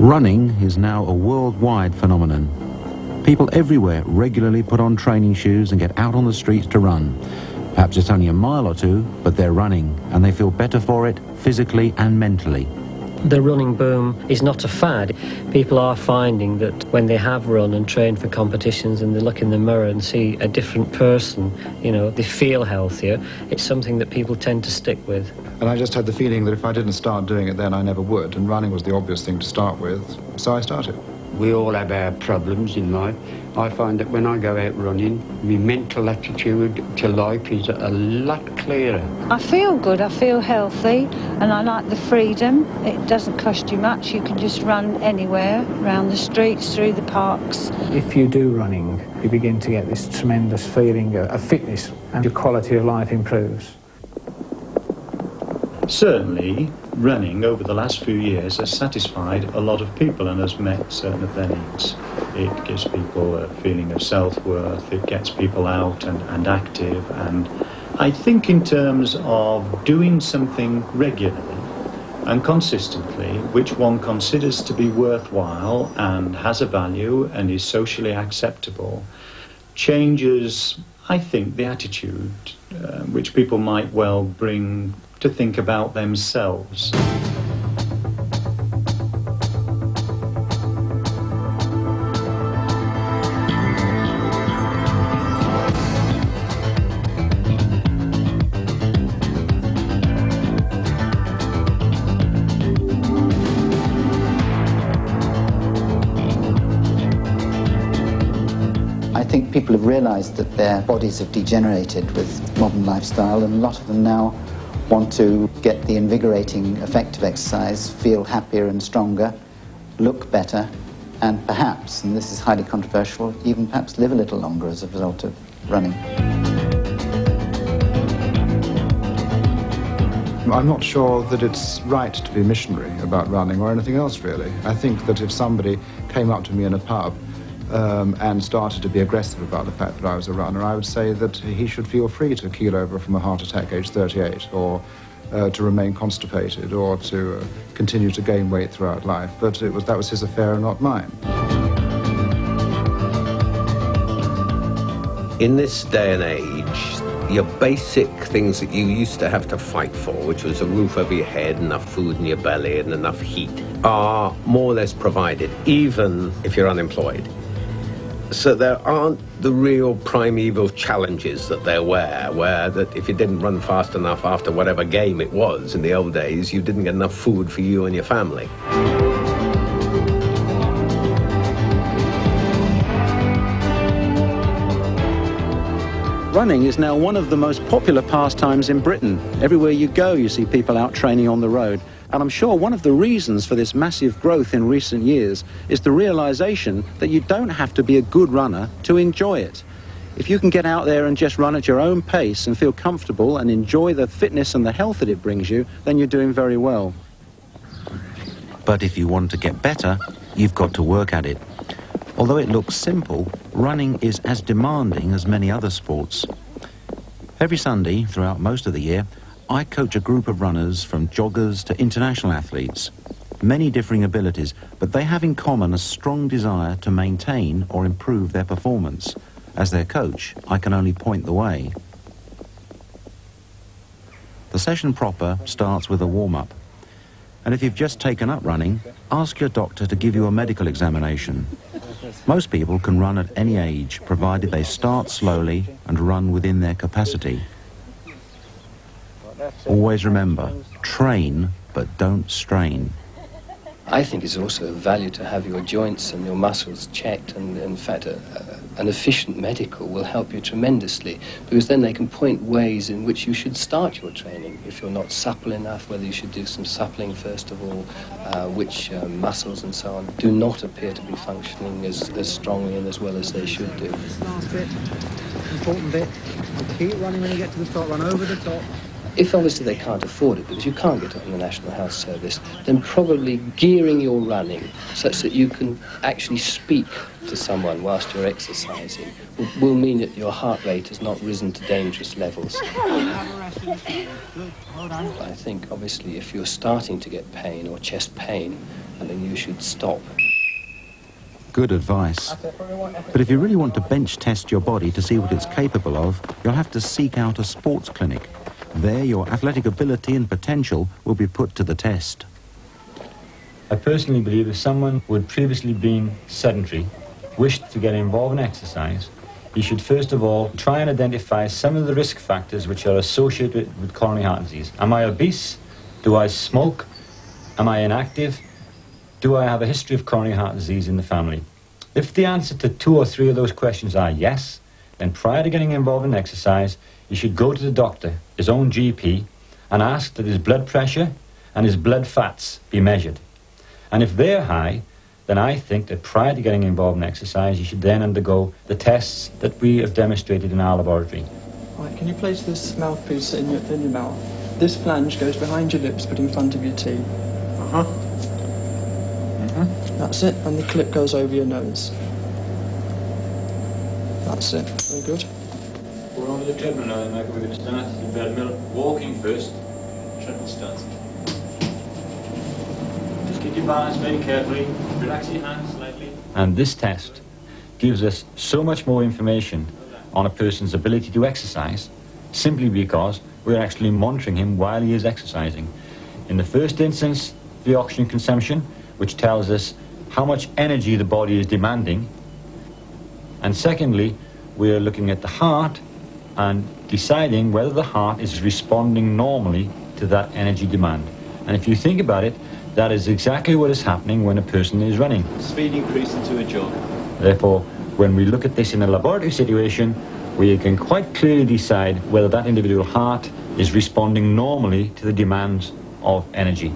Running is now a worldwide phenomenon. People everywhere regularly put on training shoes and get out on the streets to run. Perhaps it's only a mile or two, but they're running, and they feel better for it, physically and mentally. The running boom is not a fad. People are finding that when they have run and trained for competitions and they look in the mirror and see a different person, you know, they feel healthier. It's something that people tend to stick with. And I just had the feeling that if I didn't start doing it then, I never would, and running was the obvious thing to start with, so I started. We all have our problems in life. I find that when I go out running, my mental attitude to life is a lot clearer. I feel good, I feel healthy, and I like the freedom. It doesn't cost you much. You can just run anywhere, around the streets, through the parks. If you do running, you begin to get this tremendous feeling of fitness, and your quality of life improves. Certainly, running over the last few years has satisfied a lot of people and has met certain of their needs. It gives people a feeling of self-worth, it gets people out and active, and I think in terms of doing something regularly and consistently, which one considers to be worthwhile and has a value and is socially acceptable, changes, I think, the attitude which people might well bring to think about themselves. I think people have realised that their bodies have degenerated with modern lifestyle, and a lot of them now want to get the invigorating effect of exercise, feel happier and stronger, look better, and perhaps, and this is highly controversial, even perhaps live a little longer as a result of running. I'm not sure that it's right to be missionary about running or anything else, really. I think that if somebody came up to me in a pub and started to be aggressive about the fact that I was a runner, I would say that he should feel free to keel over from a heart attack age 38, or to remain constipated, or to continue to gain weight throughout life. But that was his affair and not mine. In this day and age, your basic things that you used to have to fight for, which was a roof over your head, enough food in your belly, and enough heat, are more or less provided, even if you're unemployed. So there aren't the real primeval challenges that there were, where that if you didn't run fast enough after whatever game it was in the old days, you didn't get enough food for you and your family. Running is now one of the most popular pastimes in Britain. Everywhere you go, you see people out training on the road. And I'm sure one of the reasons for this massive growth in recent years is the realization that you don't have to be a good runner to enjoy it. If you can get out there and just run at your own pace and feel comfortable and enjoy the fitness and the health that it brings you, then you're doing very well. But if you want to get better, you've got to work at it. Although it looks simple, running is as demanding as many other sports. Every Sunday, throughout most of the year, I coach a group of runners from joggers to international athletes. Many differing abilities, but they have in common a strong desire to maintain or improve their performance. As their coach, I can only point the way. The session proper starts with a warm-up. And if you've just taken up running, ask your doctor to give you a medical examination. Most people can run at any age, provided they start slowly and run within their capacity. Always remember, train, but don't strain. I think it's also of value to have your joints and your muscles checked, and in fact an efficient medical will help you tremendously, because then they can point ways in which you should start your training. If you're not supple enough, whether you should do some suppling first of all, which muscles and so on do not appear to be functioning as strongly and as well as they should do. This last bit, important bit, keep running when you get to the top, run over the top. If obviously they can't afford it, because you can't get it on the National Health Service, then probably gearing your running such that you can actually speak to someone whilst you're exercising will mean that your heart rate has not risen to dangerous levels. I think obviously if you're starting to get pain or chest pain, and then you should stop. Good advice. But if you really want to bench test your body to see what it's capable of, you'll have to seek out a sports clinic. There, your athletic ability and potential will be put to the test. I personally believe if someone who had previously been sedentary wished to get involved in exercise, he should first of all try and identify some of the risk factors which are associated with coronary heart disease. Am I obese? Do I smoke? Am I inactive? Do I have a history of coronary heart disease in the family? If the answer to 2 or 3 of those questions are yes, then prior to getting involved in exercise, you should go to the doctor, his own GP, and ask that his blood pressure and his blood fats be measured. And if they're high, then I think that prior to getting involved in exercise, you should then undergo the tests that we have demonstrated in our laboratory. Right, can you place this mouthpiece in your mouth? This flange goes behind your lips but in front of your teeth. That's it, and the clip goes over your nose. That's it, very good. We're on the treadmill now, Michael. We're going to start the treadmill walking first. Treadmill starts. Just keep your balance very carefully. Relax your hands slightly. And this test gives us so much more information on a person's ability to exercise simply because we're actually monitoring him while he is exercising. In the first instance, the oxygen consumption, which tells us how much energy the body is demanding. And secondly, we're looking at the heart and deciding whether the heart is responding normally to that energy demand. And if you think about it, that is exactly what is happening when a person is running. Speed increase into a jog. Therefore, when we look at this in a laboratory situation, we can quite clearly decide whether that individual heart is responding normally to the demands of energy.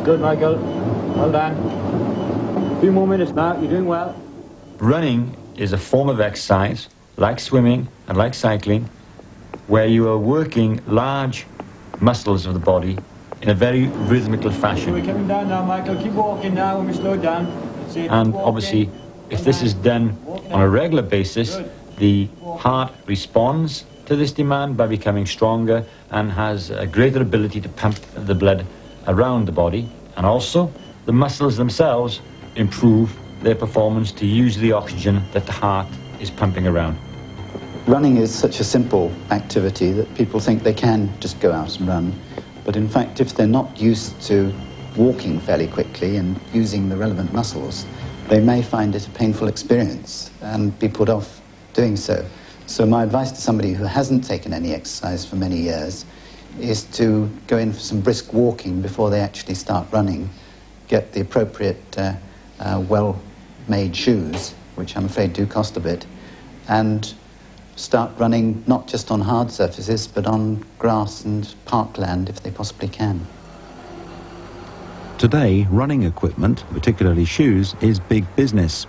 Good, Michael. Well done. A few more minutes now. You're doing well. Running is a form of exercise, like swimming and like cycling, where you are working large muscles of the body in a very rhythmical fashion. We're coming down now, Michael. Keep walking now when we slow down. And obviously, if this is done on a regular basis, the heart responds to this demand by becoming stronger and has a greater ability to pump the blood around the body, and also the muscles themselves improve their performance to use the oxygen that the heart is pumping around. Running is such a simple activity that people think they can just go out and run, but in fact if they're not used to walking fairly quickly and using the relevant muscles, they may find it a painful experience and be put off doing so. So my advice to somebody who hasn't taken any exercise for many years is to go in for some brisk walking before they actually start running, get the appropriate well-made shoes, which I'm afraid do cost a bit, and start running not just on hard surfaces but on grass and parkland if they possibly can. Today, running equipment, particularly shoes, is big business.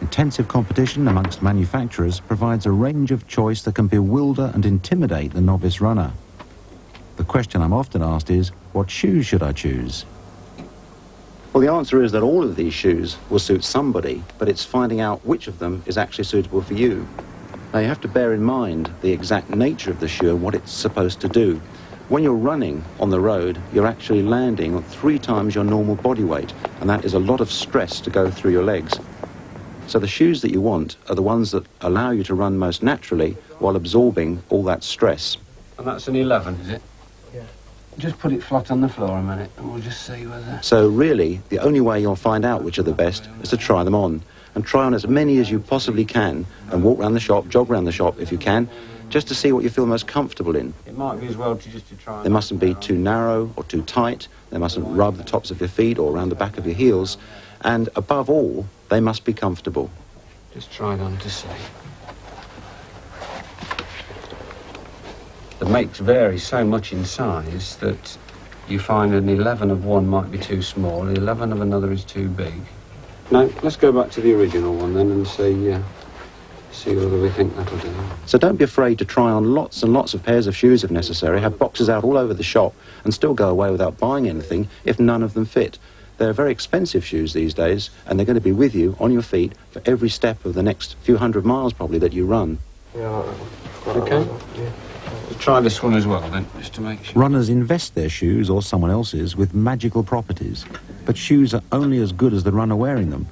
Intensive competition amongst manufacturers provides a range of choice that can bewilder and intimidate the novice runner. The question I'm often asked is, what shoes should I choose? Well, the answer is that all of these shoes will suit somebody, but it's finding out which of them is actually suitable for you. Now, you have to bear in mind the exact nature of the shoe and what it's supposed to do. When you're running on the road, you're actually landing on 3 times your normal body weight, and that is a lot of stress to go through your legs. So the shoes that you want are the ones that allow you to run most naturally while absorbing all that stress. And that's an 11, is it? Yeah. Just put it flat on the floor a minute and we'll just see whether... So really, the only way you'll find out which are the best is to try them on. And try on as many as you possibly can and walk around the shop, jog around the shop if you can, just to see what you feel most comfortable in. It might be as well to just to try... They mustn't be too narrow or too tight. They mustn't rub the tops of your feet or around the back of your heels. And above all, they must be comfortable. Just try it on to see. The makes vary so much in size that you find an 11 of one might be too small, an 11 of another is too big. Now, let's go back to the original one then and see whether we think that'll do. So don't be afraid to try on lots and lots of pairs of shoes if necessary. Have boxes out all over the shop and still go away without buying anything if none of them fit. They're very expensive shoes these days, and they're going to be with you on your feet for every step of the next few hundred miles probably that you run. Yeah, okay. Yeah. try this one as well then, just to make sure. Runners invest their shoes, or someone else's, with magical properties. But shoes are only as good as the runner wearing them.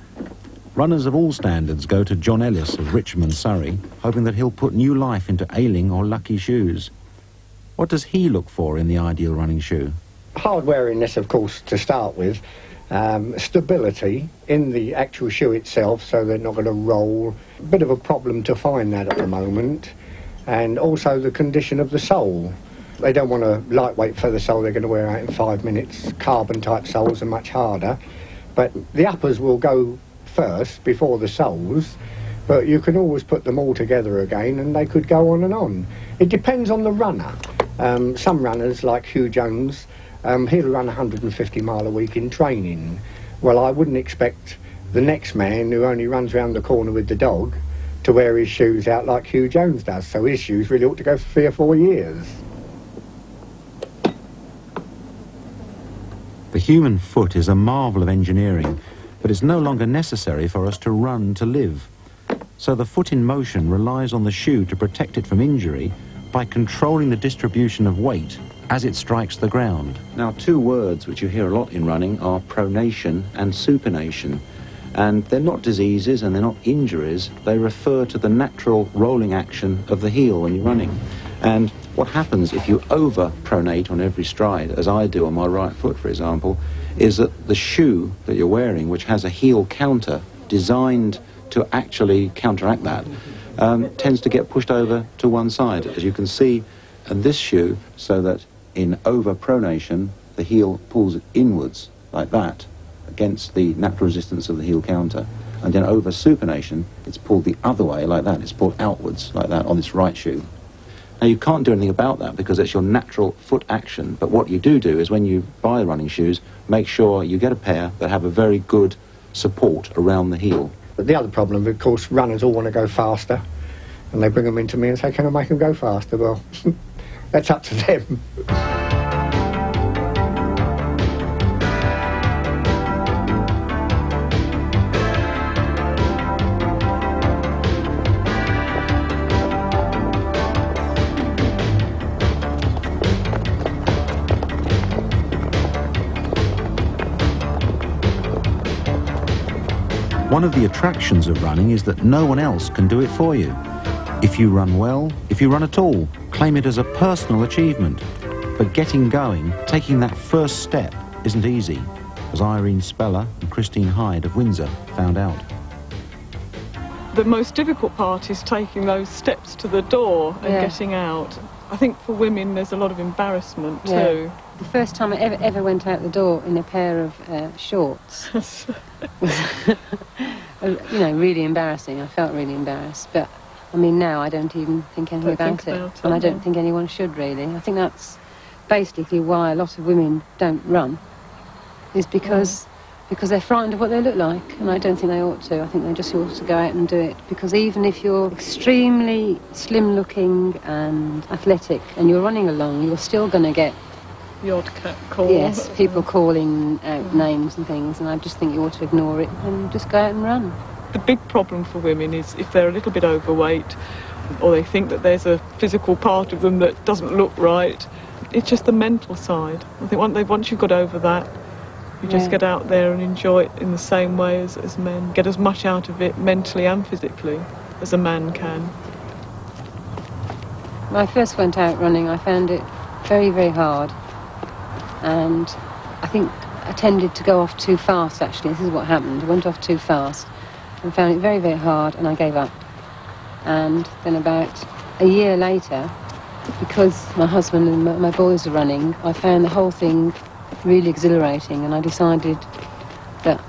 Runners of all standards go to John Ellis of Richmond, Surrey, hoping that he'll put new life into Ailing or Lucky shoes. What does he look for in the ideal running shoe? Hard weariness, of course, to start with. Stability in the actual shoe itself, so they're not going to roll. A bit of a problem to find that at the moment. And also the condition of the sole. They don't want a lightweight feather sole they're going to wear out in 5 minutes. Carbon-type soles are much harder. But the uppers will go first before the soles, but you can always put them all together again and they could go on and on. It depends on the runner. Some runners, like Hugh Jones, he'll run 150 mile a week in training. Well, I wouldn't expect the next man who only runs round the corner with the dog to wear his shoes out like Hugh Jones does, so his shoes really ought to go for 3 or 4 years. The human foot is a marvel of engineering, but it's no longer necessary for us to run to live. So the foot in motion relies on the shoe to protect it from injury by controlling the distribution of weight as it strikes the ground. Now, 2 words which you hear a lot in running are pronation and supination. And they're not diseases and they're not injuries. They refer to the natural rolling action of the heel when you're running. And what happens if you over-pronate on every stride, as I do on my right foot, for example, is that the shoe that you're wearing, which has a heel counter designed to actually counteract that, tends to get pushed over to one side, as you can see in this shoe, so that in over-pronation, the heel pulls inwards like that against the natural resistance of the heel counter. And then over-supination, it's pulled the other way like that. It's pulled outwards like that on this right shoe. Now, you can't do anything about that because it's your natural foot action. But what you do is when you buy running shoes, make sure you get a pair that have a very good support around the heel. But the other problem, of course, runners all want to go faster. And they bring them into me and say, can I make them go faster? Well, that's up to them. One of the attractions of running is that no one else can do it for you. If you run well, if you run at all, claim it as a personal achievement. But getting going, taking that first step, isn't easy, as Irene Speller and Christine Hyde of Windsor found out. The most difficult part is taking those steps to the door and getting out. I think for women there's a lot of embarrassment too. The first time I ever went out the door in a pair of shorts was, you know, really embarrassing. I felt really embarrassed. But, I mean, now I don't even think anything about it. And I don't think anyone should, really. I think that's basically why a lot of women don't run, is because they're frightened of what they look like. And I don't think they ought to. I think they just ought to go out and do it. Because even if you're extremely slim-looking and athletic and you're running along, you're still going to get the odd cat call. Yes, people calling out names and things, and I just think you ought to ignore it and just go out and run. The big problem for women is if they're a little bit overweight or they think that there's a physical part of them that doesn't look right, it's just the mental side. I think once you've got over that, you just get out there and enjoy it in the same way as men. Get as much out of it mentally and physically as a man can. When I first went out running, I found it very, very hard. And I think I tended to go off too fast, actually. This is what happened. I went off too fast and found it very, very hard, and I gave up. And then about a year later, because my husband and my boys were running, I found the whole thing really exhilarating, and I decided that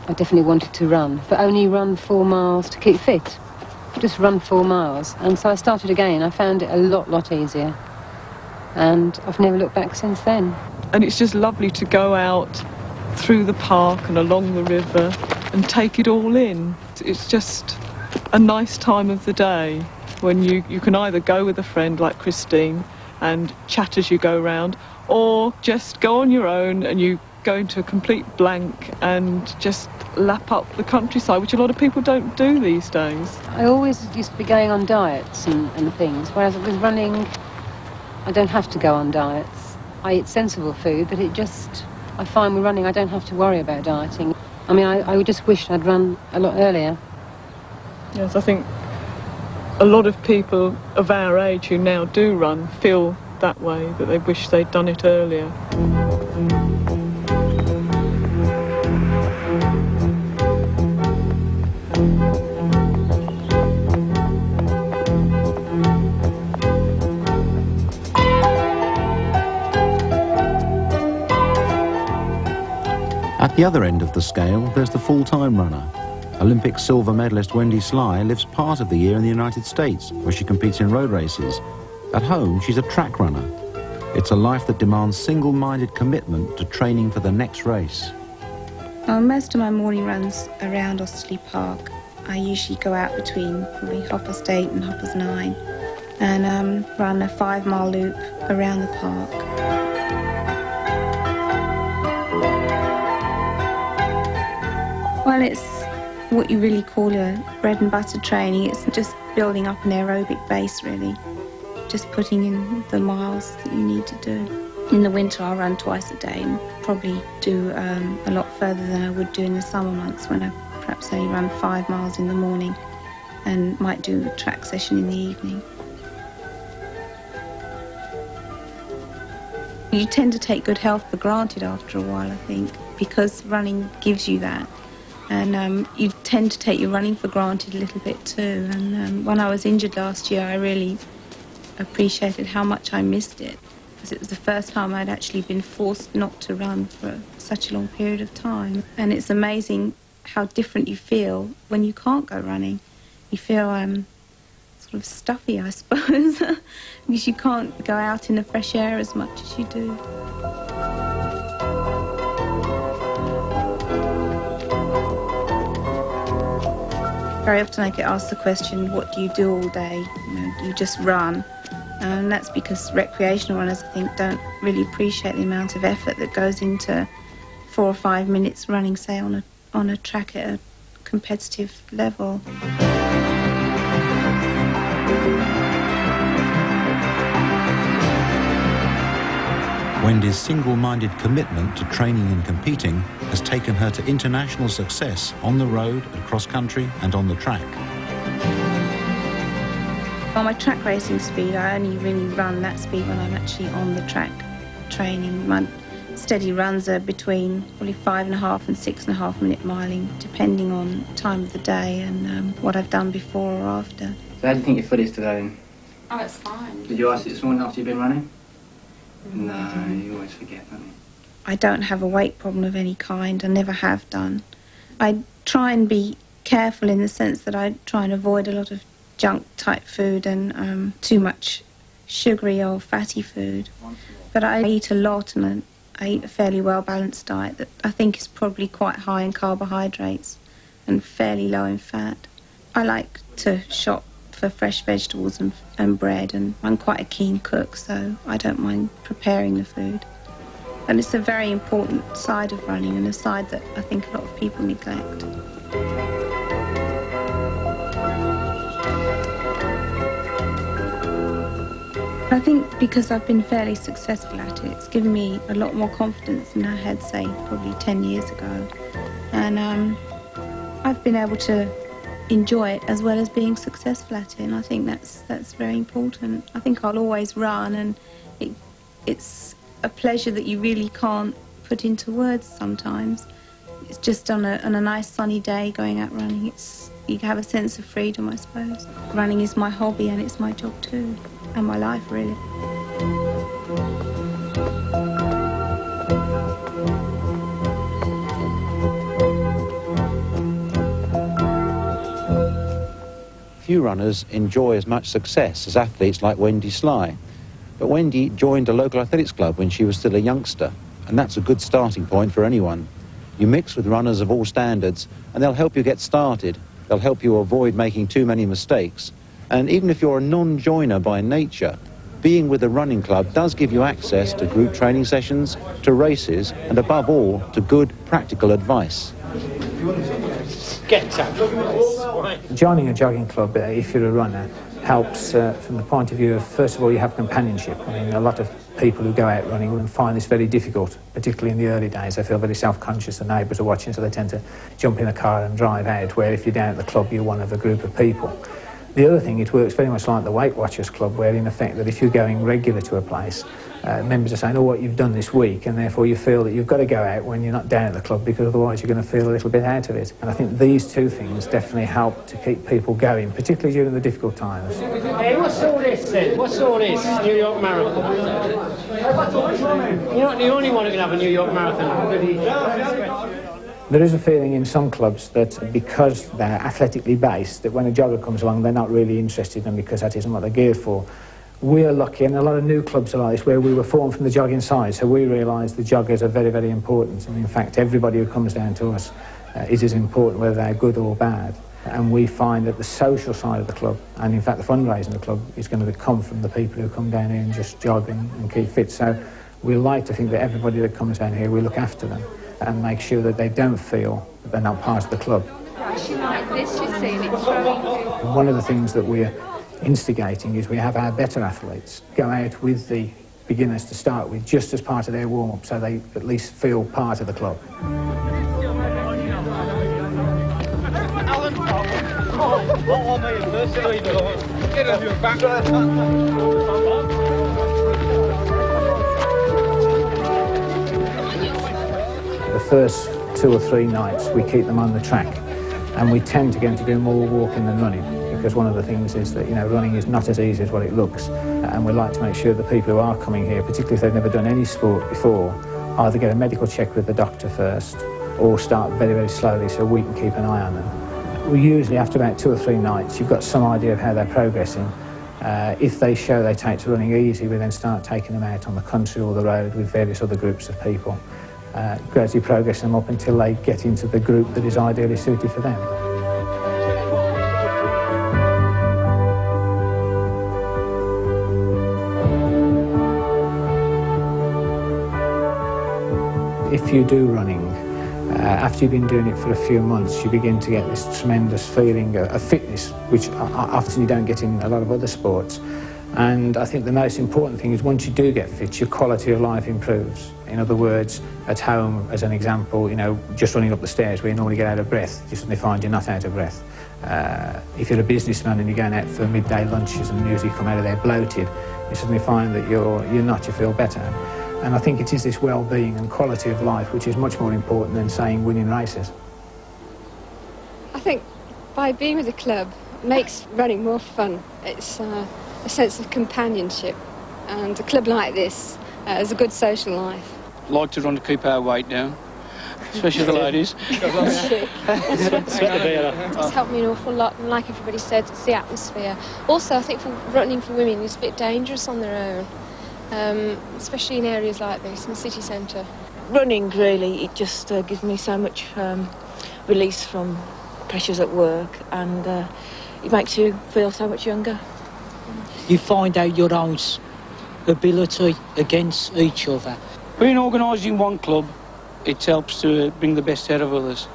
I definitely wanted to run, but only run 4 miles to keep fit. Just run 4 miles. And so I started again. I found it a lot easier. And I've never looked back since then. And it's just lovely to go out through the park and along the river and take it all in. It's just a nice time of the day when you can either go with a friend like Christine and chat as you go round, or just go on your own and you go into a complete blank and just lap up the countryside, which a lot of people don't do these days. I always used to be going on diets and things, whereas with running, I don't have to go on diets. I eat sensible food, but I find with running I don't have to worry about dieting. I mean, I just wish I'd run a lot earlier. Yes, I think a lot of people of our age who now do run feel that way, that they wish they'd done it earlier. At the other end of the scale, there's the full-time runner. Olympic silver medalist Wendy Sly lives part of the year in the United States, where she competes in road races. At home, she's a track runner. It's a life that demands single-minded commitment to training for the next race. Most of my morning runs around Osterley Park. I usually go out between probably 8:30 and 9:30 and run a 5-mile loop around the park. Well, it's what you really call a bread and butter training. It's just building up an aerobic base, really. Just putting in the miles that you need to do. In the winter, I'll run twice a day and probably do a lot further than I would do in the summer months, when I perhaps only run 5 miles in the morning and might do a track session in the evening. You tend to take good health for granted after a while, I think, because running gives you that. And you tend to take your running for granted a little bit too. And when I was injured last year, I really appreciated how much I missed it, because it was the first time I'd actually been forced not to run for such a long period of time. And it's amazing how different you feel when you can't go running. You feel sort of stuffy, I suppose, because you can't go out in the fresh air as much as you do. Very often I get asked the question, what do you do all day? Do you just run? And that's because recreational runners, I think, don't really appreciate the amount of effort that goes into 4 or 5 minutes running, say, on a track at a competitive level. Wendy's single-minded commitment to training and competing has taken her to international success on the road, at cross-country and on the track. On my track racing speed, I only really run that speed when I'm actually on the track training. My steady runs are between probably 5.5 and 6.5 minute miling, depending on time of the day and what I've done before or after. So how do you think your foot is today? Oh, it's fine. Did you ask it this morning after you've been running? No, you always forget, don't you? I don't have a weight problem of any kind. I never have done. I try and be careful in the sense that I try and avoid a lot of junk type food and too much sugary or fatty food. But I eat a lot, and I eat a fairly well balanced diet that I think is probably quite high in carbohydrates and fairly low in fat. I like to shop for fresh vegetables and bread, and I'm quite a keen cook, so I don't mind preparing the food. And it's a very important side of running, and a side that I think a lot of people neglect. I think because I've been fairly successful at it, it's given me a lot more confidence than I had, say, probably 10 years ago. And I've been able to enjoy it as well as being successful at it, and I think that's very important. I think I'll always run, and it's a pleasure that you really can't put into words sometimes. It's just on a nice sunny day going out running. You have a sense of freedom, I suppose. Running is my hobby, and it's my job too, and my life, really. Few runners enjoy as much success as athletes like Wendy Sly. But Wendy joined a local athletics club when she was still a youngster, and that's a good starting point for anyone. You mix with runners of all standards, and they'll help you get started. They'll help you avoid making too many mistakes. And even if you're a non-joiner by nature, being with a running club does give you access to group training sessions, to races, and above all, to good practical advice. Joining a jogging club, if you're a runner, helps from the point of view of, first of all, you have companionship. I mean, a lot of people who go out running will find this very difficult, particularly in the early days. They feel very self-conscious, the neighbours are watching, so they tend to jump in a car and drive out, where if you're down at the club, you're one of a group of people. The other thing, it works very much like the Weight Watchers Club, where in effect that if you're going regular to a place, members are saying, oh, what you've done this week, and therefore you feel that you've got to go out when you're not down at the club, because otherwise you're going to feel a little bit out of it. And I think these two things definitely help to keep people going, particularly during the difficult times. Hey, what's all this then? What's all this? New York Marathon. You're not the only one who can have a New York Marathon. There is a feeling in some clubs that because they're athletically based, that when a jogger comes along, they're not really interested in them because that isn't what they're geared for. We're lucky, and a lot of new clubs are like this, where we were formed from the jogging side, so we realise the joggers are very, very important. And in fact, everybody who comes down to us is as important, whether they're good or bad. And we find that the social side of the club, and in fact the fundraising of the club, is going to come from the people who come down here and just jog and keep fit. So we like to think that everybody that comes down here, we look after them and make sure that they don't feel that they're not part of the club. Like this, you see, and it's very good. One of the things that we're instigating is we have our better athletes go out with the beginners to start with, just as part of their warm-up, so they at least feel part of the club. The first 2 or 3 nights we keep them on the track, and we tend to get them to do more walking than running, because one of the things is that, you know, running is not as easy as what it looks, and we like to make sure the people who are coming here, particularly if they've never done any sport before, either get a medical check with the doctor first or start very, very slowly so we can keep an eye on them. We usually, after about 2 or 3 nights, you've got some idea of how they're progressing. If they show they take to running easy, we then start taking them out on the country or the road with various other groups of people, gradually progressing them up until they get into the group that is ideally suited for them. If you do running, after you've been doing it for a few months, you begin to get this tremendous feeling of fitness, which often you don't get in a lot of other sports. And I think the most important thing is once you do get fit, your quality of life improves. In other words, at home, as an example, you know, just running up the stairs where you normally get out of breath, you suddenly find you're not out of breath. If you're a businessman and you're going out for midday lunches and usually come out of there bloated, you suddenly find that you're not, you feel better. And I think it is this well-being and quality of life which is much more important than, saying, winning races. I think by being with the club makes running more fun. It's a sense of companionship, and a club like this is a good social life. Like to run to keep our weight down, especially the ladies. It's helped me an awful lot, and like everybody said, it's the atmosphere. Also, I think for running for women is a bit dangerous on their own. Especially in areas like this, in the city centre. Running, really, it just gives me so much release from pressures at work, and it makes you feel so much younger. You find out your own ability against each other. Being organised in one club, it helps to bring the best out of others.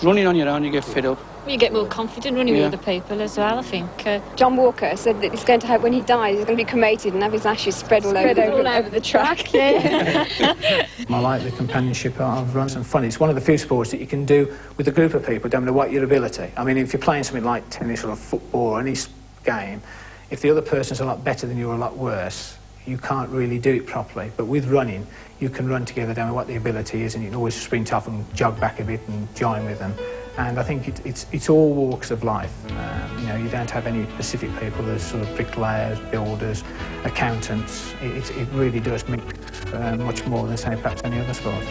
Running on your own, you get fed up. You get more confident running with other people as well, I think. John Walker said that he's going to have, when he dies, he's going to be cremated and have his ashes spread all over the track. I like the companionship of runs and fun. It's one of the few sports that you can do with a group of people, don't matter what your ability. I mean, if you're playing something like tennis or football or any game, if the other person's a lot better than you or a lot worse, you can't really do it properly. But with running, you can run together, don't know what the ability is, and you can always sprint off and jog back a bit and join with them. And I think it's all walks of life. You know, you don't have any specific people. There's sort of bricklayers, builders, accountants. It really does mix much more than, say, perhaps any other sport.